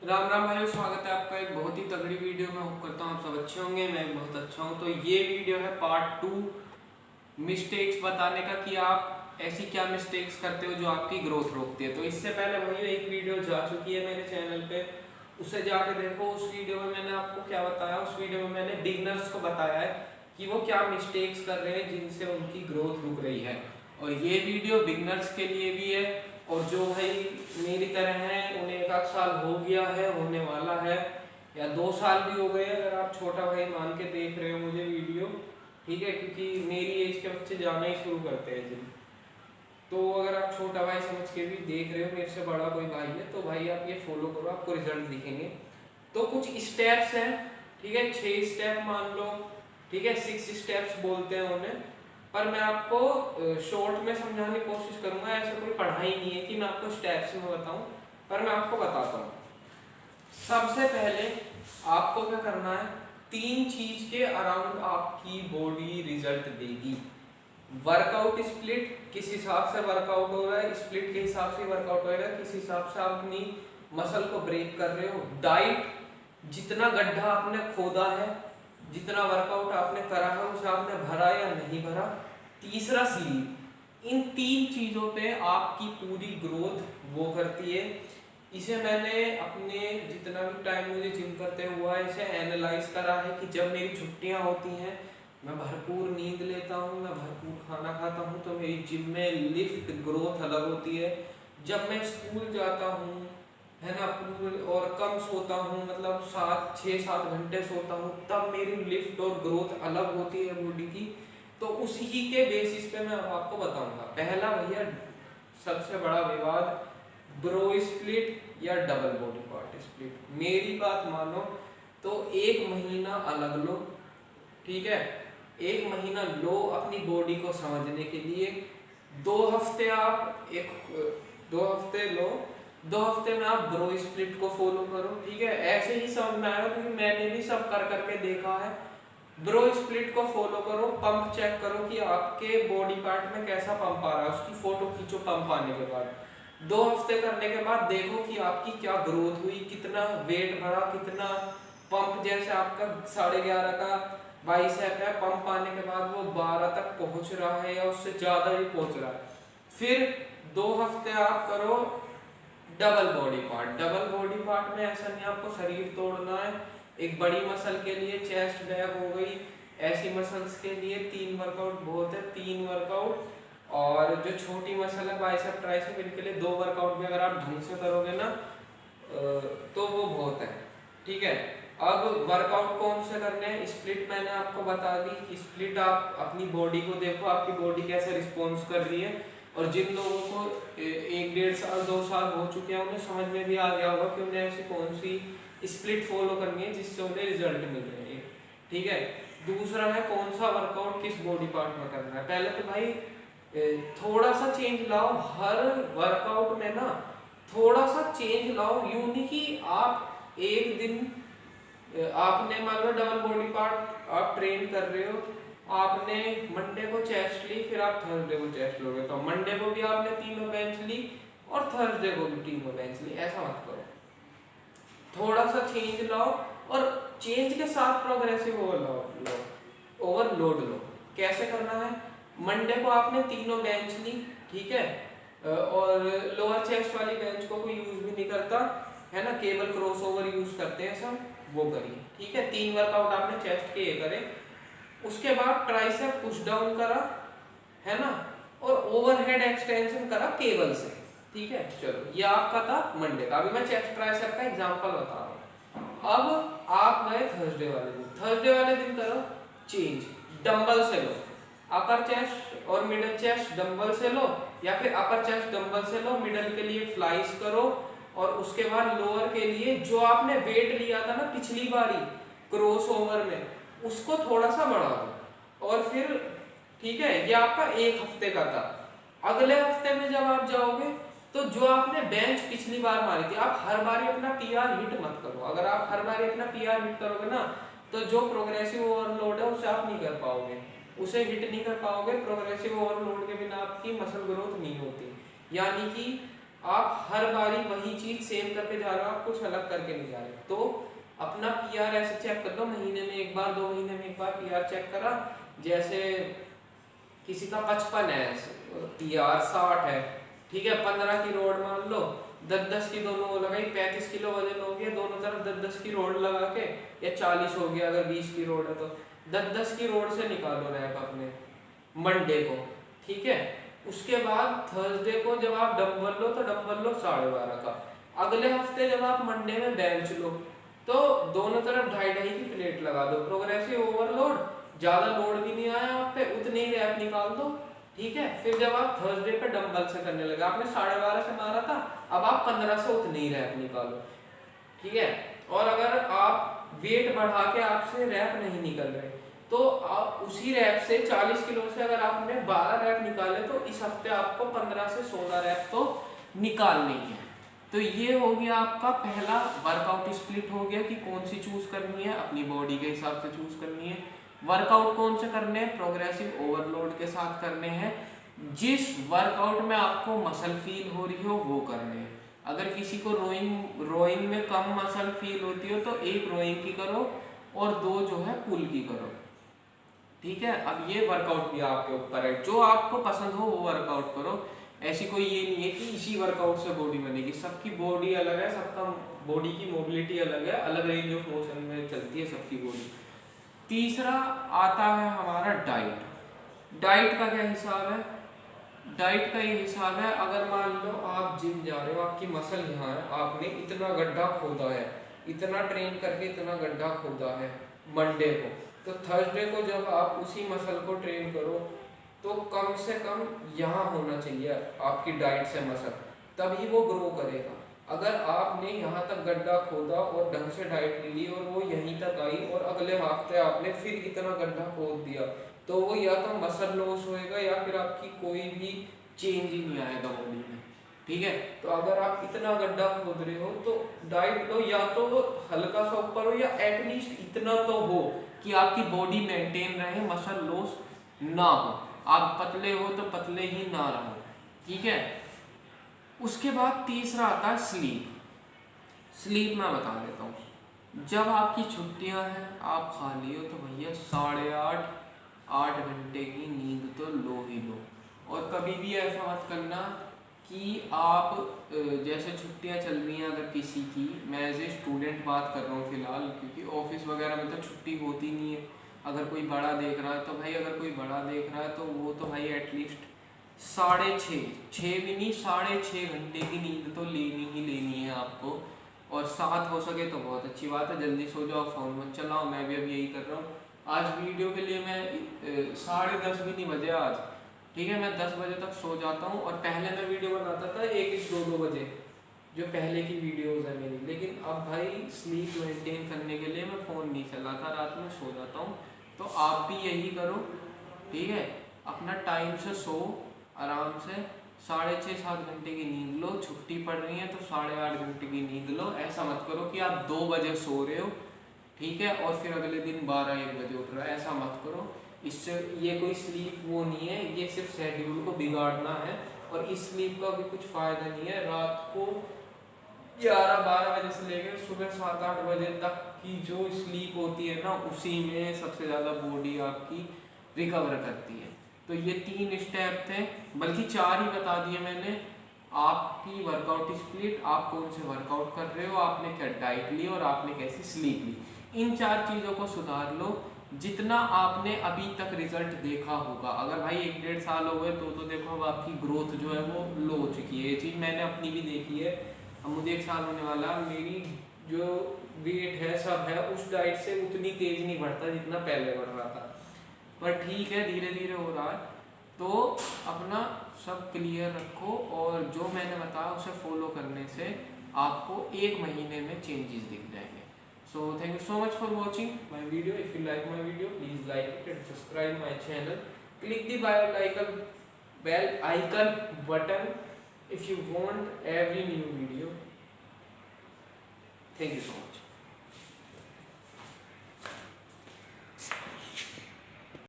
राम राम भाइयों, स्वागत है आपका एक बहुत ही तगड़ी वीडियो में। होप करता हूँ आप सब अच्छे होंगे। मैं बहुत अच्छा हूँ। तो ये वीडियो है पार्ट 2 मिस्टेक्स बताने का कि आप ऐसी क्या मिस्टेक्स करते हो जो आपकी ग्रोथ रोकती है। तो इससे पहले भाइयों एक वीडियो जा चुकी है मेरे चैनल पे, उसे जाके देखो। उस वीडियो में मैंने आपको क्या बताया, उस वीडियो में मैंने बिगनर्स को बताया है कि वो क्या मिस्टेक्स कर रहे हैं जिनसे उनकी ग्रोथ रुक रही है। और ये वीडियो बिगनर्स के लिए भी है, और जो भाई मेरी तरह हैं उन्हें 1 आध साल हो गया है, होने वाला है, या 2 साल भी हो गए अगर आप छोटा भाई मान के देख रहे हो मुझे वीडियो, ठीक है, क्योंकि मेरी एज के बच्चे जाना ही शुरू करते हैं जिम। तो अगर आप छोटा भाई समझ के भी देख रहे हो, मेरे से बड़ा कोई भाई है, तो भाई आप ये फॉलो करो, आपको रिजल्ट दिखेंगे। तो कुछ स्टेप्स हैं, ठीक है, 6 स्टेप मान लो, ठीक है, 6 स्टेप्स बोलते हैं उन्हें। पर मैं आपको शॉर्ट में समझाने की कोशिश करूंगा। ऐसा कोई पढ़ाई नहीं है कि मैं आपको स्टेप्स में बताऊं, पर मैं आपको बताता हूँ। सबसे पहले आपको क्या करना है, 3 चीज के अराउंड आपकी बॉडी रिजल्ट देगी। वर्कआउट स्प्लिट, किस हिसाब से वर्कआउट हो रहा है, स्प्लिट के हिसाब से वर्कआउट होएगा, किस हिसाब से आप अपनी मसल को ब्रेक कर रहे हो। डाइट, जितना गड्ढा आपने खोदा है, जितना वर्कआउट आपने करा है उसे आपने भरा या नहीं भरा। तीसरा स्लीप। इन 3 चीजों पे आपकी पूरी ग्रोथ वो करती है। इसे मैंने अपने जितना भी टाइम मुझे जिम करते हुआ है इसे एनालाइज करा है कि जब मेरी छुट्टियां होती हैं, मैं भरपूर नींद लेता हूँ, मैं भरपूर खाना खाता हूँ, तो मेरी जिम में लिफ्ट ग्रोथ अलग होती है। जब मैं स्कूल जाता हूँ, है ना, और कम सोता हूँ, मतलब 6-7 घंटे सोता हूँ, तब मेरी लिफ्ट और ग्रोथ अलग होती है बॉडी की। तो उसी के बेसिस पे मैं आपको बताऊंगा। पहला भैया सबसे बड़ा विवाद, ब्रो स्प्लिट या डबल बॉडी पार्ट स्प्लिट। मेरी बात मानो तो 1 महीना अलग लो, ठीक है, 1 महीना लो अपनी बॉडी को समझने के लिए। 2 हफ्ते आप एक 2 हफ्ते लो, 2 हफ्ते में आप ब्रो स्प्लिट को फॉलो करो, ठीक है। ऐसे ही समझ में आएगा क्योंकि मैंने भी सब कर करके देखा है। ब्रो स्प्लिट को फॉलो करो, पंप चेक करो कि आपके बॉडी पार्ट में कैसा पंप आ रहा है, उसकी फोटो खींचो पंप आने के बाद। 2 हफ्ते करने के बाद देखो कि आपकी क्या ग्रोथ हुई, कितना वेट बढ़ा, कितना पंप, जैसे आपका 11.5 का बाइसेप है, पंप आने के बाद वो 12 तक पहुंच रहा है या उससे ज्यादा भी पहुंच रहा है। फिर 2 हफ्ते आप करो double body part. Double body part में ऐसा नहीं आपको शरीर तोड़ना है। एक बड़ी मसल के लिए चेस्ट बैक हो गई, ऐसी मसल्स के लिए 3 वर्कआउट बहुत है, 3 वर्कआउट। और जो छोटी मसल है बाइसेप ट्राइसेप, इनके लिए 2 वर्कआउट भी अगर आप ढंग से करोगे ना तो वो बहुत है, ठीक है। अब वर्कआउट कौन से करने हैं, स्प्लिट मैंने आपको बता दी कि स्प्लिट आप अपनी बॉडी को देखो, आपकी बॉडी कैसे रिस्पॉन्स कर रही है। और जिन लोगों को 1-1.5 साल 2 साल हो चुके हैं उन्हें समझ में भी आ गया होगा कि उन्हें ऐसी कौन सी स्प्लिट फॉलो करनी है जिससे उन्हें रिजल्ट मिल रहे हैं, ठीक है। दूसरा है कौन सा वर्कआउट किस बॉडी पार्ट में करना है। पहले तो भाई थोड़ा सा चेंज लाओ हर वर्कआउट में ना, थोड़ा सा चेंज लाओ। यूं नहीं कि आप एक दिन आपने मान लो डबल बॉडी पार्ट आप ट्रेन कर रहे हो, आपने मंडे को चेस्ट ली, फिर आप थर्सडे को चेस्ट लोगे, तो मंडे को भी आपने तीनों बेंच ली और थर्सडे को भी तीनों बेंच ली। ऐसा मत करो, थोड़ा सा चेंज लाओ और चेंज के साथ प्रोग्रेसिव ओवरलोड लो। कैसे करना है, मंडे को आपने तीनों बेंच ली, ठीक है, और लोअर चेस्ट वाली बेंच को कोई यूज भी नहीं करता है ना, केवल क्रॉसओवर यूज करते हैं सब, वो करिए, ठीक है। 3 वर्कआउट आपने चेस्ट के ये करे। उसके बाद ट्राइसेप पुश डाउन करा, है ना, और ओवरहेड एक्सटेंशन करा केबल से, ठीक है। चलो ये आपका था मंडे का। अभी मैं चेस्ट ट्राइसेप का एग्जांपल बता रहा हूँ। अब आप गए थर्सडे वाले दिन, थर्सडे वाले दिन करो चेंज, डंबल से लो, अपर चेस्ट और मिडिल चेस्ट डंबल से लो, या फिर अपर चेस्ट डंबल से लो, मिडिल के लिए फ्लाइज करो, और उसके बाद लोअर के लिए जो आपने वेट लिया था ना पिछली बारी क्रॉस ओवर में, उसको थोड़ा सा बढ़ा दो, और फिर ठीक है, ये आपका 1 हफ्ते का था। अगले हफ्ते में जब आप जाओगे तो जो आपने बेंच पिछली बार मारी थी, आप हर बार अपना पीआर हिट मत करो। अगर आप हर बार अपना पीआर हिट करोगे ना, तो जो प्रोग्रेसिव ओवरलोड है उसे आप नहीं कर पाओगे, उसे हिट नहीं कर पाओगे। प्रोग्रेसिव ओवरलोड के बिना आपकी मसल ग्रोथ नहीं होती। यानी कि आप हर बारी वही चीज सेम करके जा रहे हो, आप कुछ अलग करके नहीं जा रहे। तो अपना पीआर ऐसे चेक कर लो, महीने में एक बार, 2 महीने में एक बार पीआर चेक करा। जैसे किसी का 55 है, पीआर 60 है, ठीक है, 15 की रोड मान लो, 10-10 की दोनों वो लगाई, 35 किलो वजन हो गया, दोनों तरफ 10-10 की रोड लगा के, या 40 हो गया अगर 20 की रोड है तो 10-10 की रोड से निकालो रैप अपने मंडे को, ठीक है। उसके बाद थर्सडे को जब आप डंबल लो तो डंबल लो 12.5 का। अगले हफ्ते जब आप मंडे में बेंच लो तो दोनों तरफ 2.5-2.5 की प्लेट लगा दो, प्रोग्रेसिव ओवरलोड, ज्यादा लोड भी नहीं आया आप पे, उतने ही रैप निकाल दो, ठीक है। फिर जब आप थर्सडे पे डंबल से करने लगे, आपने 12.5 से मारा था, अब आप 15 से उतने ही रैप निकालो, ठीक है। और अगर आप वेट बढ़ा के आपसे रैप नहीं निकल रहे तो आप उसी रैप से 40 किलो से अगर आपने 12 रैप निकाले तो इस हफ्ते आपको 15 से 16 रैप तो निकालनी है। तो ये हो गया आपका पहला वर्कआउट स्प्लिट हो गया कि कौन सी चूज करनी है, अपनी बॉडी के हिसाब से चूज करनी है। वर्कआउट कौन से करने हैं, प्रोग्रेसिव ओवरलोड के साथ करने हैं, जिस वर्कआउट में आपको मसल फील हो रही हो वो करने हैं। अगर किसी को रोइंग में कम मसल फील होती हो तो एक रोइंग की करो और 2 जो है पुल की करो, ठीक है। अब ये वर्कआउट भी आपके ऊपर है, जो आपको पसंद हो वो वर्कआउट करो। ऐसी कोई ये नहीं है कि इसी वर्कआउट से बॉडी बनेगी, सबकी बॉडी अलग है, सबका बॉडी की मोबिलिटी अलग है, अलग रेंज ऑफ मोशन में चलती है सबकी बॉडी। तीसरा आता है हमारा डाइट। डाइट का क्या हिसाब है, डाइट का ये हिसाब है, अगर मान लो आप जिम जा रहे हो, आपकी मसल यहाँ है, आपने इतना गड्ढा खोदा है, इतना ट्रेन करके इतना गड्ढा खोदा है मंडे को, तो थर्सडे को जब आप उसी मसल को ट्रेन करो तो कम से कम यहाँ होना चाहिए आपकी डाइट से मसल, तभी वो ग्रो करेगा। अगर आपने यहाँ तक गड्ढा खोदा और ढंग से डाइट ली और वो यहीं तक आई और अगले हफ्ते आपने फिर इतना गड्ढा खोद दिया, तो वो या तो मसल लॉस होएगा या फिर आपकी कोई भी चेंज ही नहीं आएगा बॉडी में, ठीक है। तो अगर आप इतना गड्ढा खोद रहे हो तो डाइट लो, या तो वो हल्का सा ऊपर हो या एटलीस्ट इतना तो हो कि आपकी बॉडी मेंटेन रहे, मसल लॉस ना हो, आप पतले हो तो पतले ही ना रहो, ठीक है। उसके बाद तीसरा आता है स्लीप। स्लीप मैं बता देता हूँ, जब आपकी छुट्टियां हैं, आप खाली हो, तो भैया 8.5-8 घंटे की नींद तो लो ही लो। और कभी भी ऐसा मत करना कि आप जैसे छुट्टियां चल रही हैं अगर किसी की, मैं एज ए स्टूडेंट बात कर रहा हूँ फिलहाल, क्योंकि ऑफिस वगैरह में तो छुट्टी होती नहीं है। अगर कोई बड़ा देख रहा है तो भाई, अगर कोई बड़ा देख रहा है तो वो तो भाई एटलीस्ट 6.5 भी नहीं, 6.5 घंटे की नींद तो लेनी ही लेनी है आपको। और 7 हो सके तो बहुत अच्छी बात है, जल्दी सो जाओ, फोन मत चलाओ, मैं भी अब यही कर रहा हूँ। आज वीडियो के लिए मैं 10:30 भी नहीं बजे आज, ठीक है, मैं 10 बजे तक सो जाता हूँ। और पहले मैं वीडियो बनाता था 1-2 बजे, जो पहले की वीडियोस है मेरी। लेकिन अब भाई स्लीप मेंटेन करने के लिए मैं फ़ोन नहीं चलाता, रात में सो जाता हूँ। तो आप भी यही करो, ठीक है, अपना टाइम से सो, आराम से 6.5-7 घंटे की नींद लो। छुट्टी पड़ रही है तो 8.5 घंटे की नींद लो। ऐसा मत करो कि आप 2 बजे सो रहे हो, ठीक है, और फिर अगले दिन 12-1 बजे उठ रहा है, ऐसा मत करो। इससे ये कोई स्लीप वो नहीं है, ये सिर्फ शेड्यूल को बिगाड़ना है। और इस स्लीप का भी कुछ फ़ायदा नहीं है। रात को 11-12 बजे से लेकर सुबह 7-8 बजे तक की जो स्लीप होती है ना, उसी में सबसे ज़्यादा बॉडी आपकी रिकवर करती है। तो ये 3 स्टेप थे, बल्कि 4 ही बता दिए मैंने। आपकी वर्कआउट स्प्लिट, आप कौन से वर्कआउट कर रहे हो, आपने क्या डाइट ली और आपने कैसी स्लीप ली, इन 4 चीज़ों को सुधार लो। जितना आपने अभी तक रिजल्ट देखा होगा, अगर भाई 1-1.5 साल हो गए तो देखो अब आपकी ग्रोथ जो है वो लो हो चुकी है। ये चीज़ मैंने अपनी भी देखी है। अब मुझे 1 साल होने वाला, मेरी जो वेट है सब है उस डाइट से उतनी तेज नहीं बढ़ता जितना पहले बढ़ रहा था, पर ठीक है, धीरे धीरे हो रहा है। तो अपना सब क्लियर रखो और जो मैंने बताया उसे फॉलो करने से आपको 1 महीने में चेंजेस दिख जाएंगे। So thank you so much for watching my video. If you like my video, please like it and subscribe my channel. Click the bell icon button if you want every new video. Thank you so much.